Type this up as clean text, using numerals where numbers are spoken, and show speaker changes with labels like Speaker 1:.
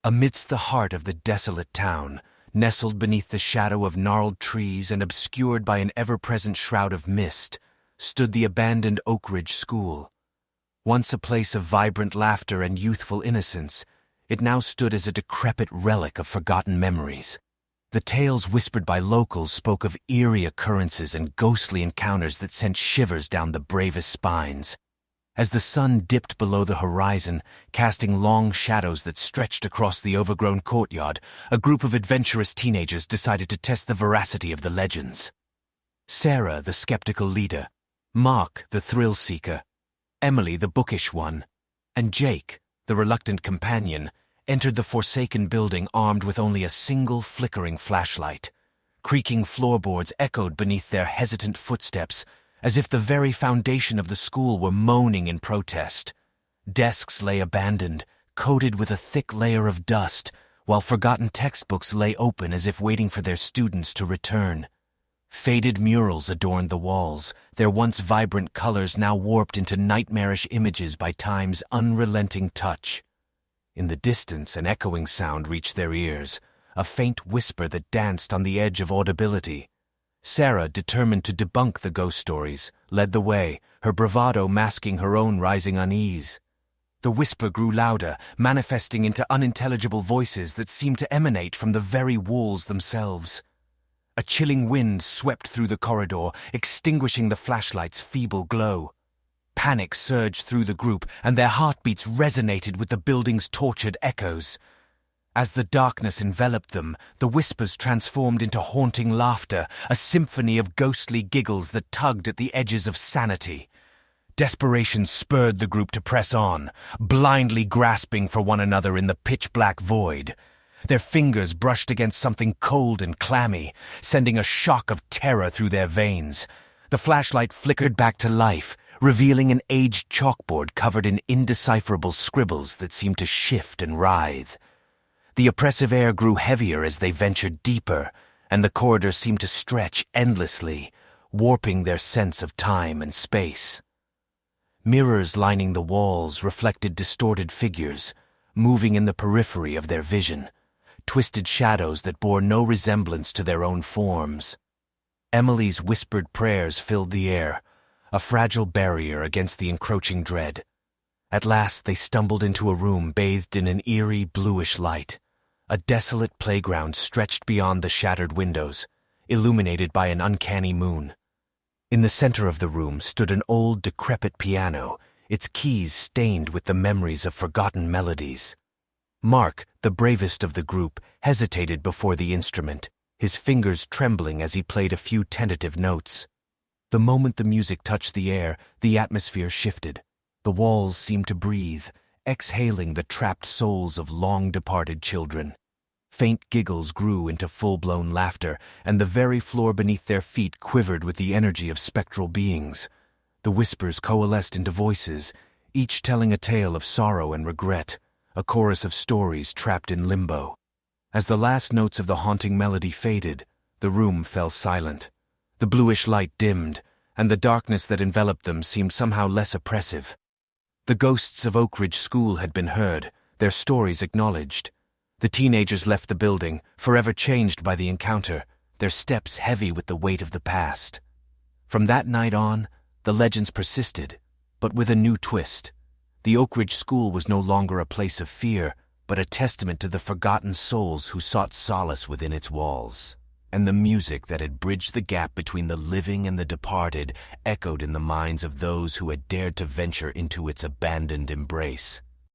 Speaker 1: Amidst the heart of the desolate town, nestled beneath the shadow of gnarled trees and obscured by an ever-present shroud of mist, stood the abandoned Oak Ridge School. Once a place of vibrant laughter and youthful innocence, it now stood as a decrepit relic of forgotten memories. The tales whispered by locals spoke of eerie occurrences and ghostly encounters that sent shivers down the bravest spines. As the sun dipped below the horizon, casting long shadows that stretched across the overgrown courtyard, a group of adventurous teenagers decided to test the veracity of the legends. Sarah, the skeptical leader, Mark, the thrill-seeker, Emily, the bookish one, and Jake, the reluctant companion, entered the forsaken building armed with only a single flickering flashlight. Creaking floorboards echoed beneath their hesitant footsteps, as if the very foundation of the school were moaning in protest. Desks lay abandoned, coated with a thick layer of dust, while forgotten textbooks lay open as if waiting for their students to return. Faded murals adorned the walls, their once vibrant colors now warped into nightmarish images by time's unrelenting touch. In the distance, an echoing sound reached their ears, a faint whisper that danced on the edge of audibility. Sarah, determined to debunk the ghost stories, led the way, her bravado masking her own rising unease. The whisper grew louder, manifesting into unintelligible voices that seemed to emanate from the very walls themselves. A chilling wind swept through the corridor, extinguishing the flashlight's feeble glow. Panic surged through the group, and their heartbeats resonated with the building's tortured echoes. As the darkness enveloped them, the whispers transformed into haunting laughter, a symphony of ghostly giggles that tugged at the edges of sanity. Desperation spurred the group to press on, blindly grasping for one another in the pitch-black void. Their fingers brushed against something cold and clammy, sending a shock of terror through their veins. The flashlight flickered back to life, revealing an aged chalkboard covered in indecipherable scribbles that seemed to shift and writhe. The oppressive air grew heavier as they ventured deeper, and the corridor seemed to stretch endlessly, warping their sense of time and space. Mirrors lining the walls reflected distorted figures, moving in the periphery of their vision, twisted shadows that bore no resemblance to their own forms. Emily's whispered prayers filled the air, a fragile barrier against the encroaching dread. At last they stumbled into a room bathed in an eerie bluish light. A desolate playground stretched beyond the shattered windows, illuminated by an uncanny moon. In the center of the room stood an old, decrepit piano, its keys stained with the memories of forgotten melodies. Mark, the bravest of the group, hesitated before the instrument, his fingers trembling as he played a few tentative notes. The moment the music touched the air, the atmosphere shifted. The walls seemed to breathe, exhaling the trapped souls of long-departed children. Faint giggles grew into full-blown laughter, and the very floor beneath their feet quivered with the energy of spectral beings. The whispers coalesced into voices, each telling a tale of sorrow and regret, a chorus of stories trapped in limbo. As the last notes of the haunting melody faded, the room fell silent. The bluish light dimmed, and the darkness that enveloped them seemed somehow less oppressive. The ghosts of Oak Ridge School had been heard, their stories acknowledged. The teenagers left the building, forever changed by the encounter, their steps heavy with the weight of the past. From that night on, the legends persisted, but with a new twist. The Oak Ridge School was no longer a place of fear, but a testament to the forgotten souls who sought solace within its walls. And the music that had bridged the gap between the living and the departed echoed in the minds of those who had dared to venture into its abandoned embrace.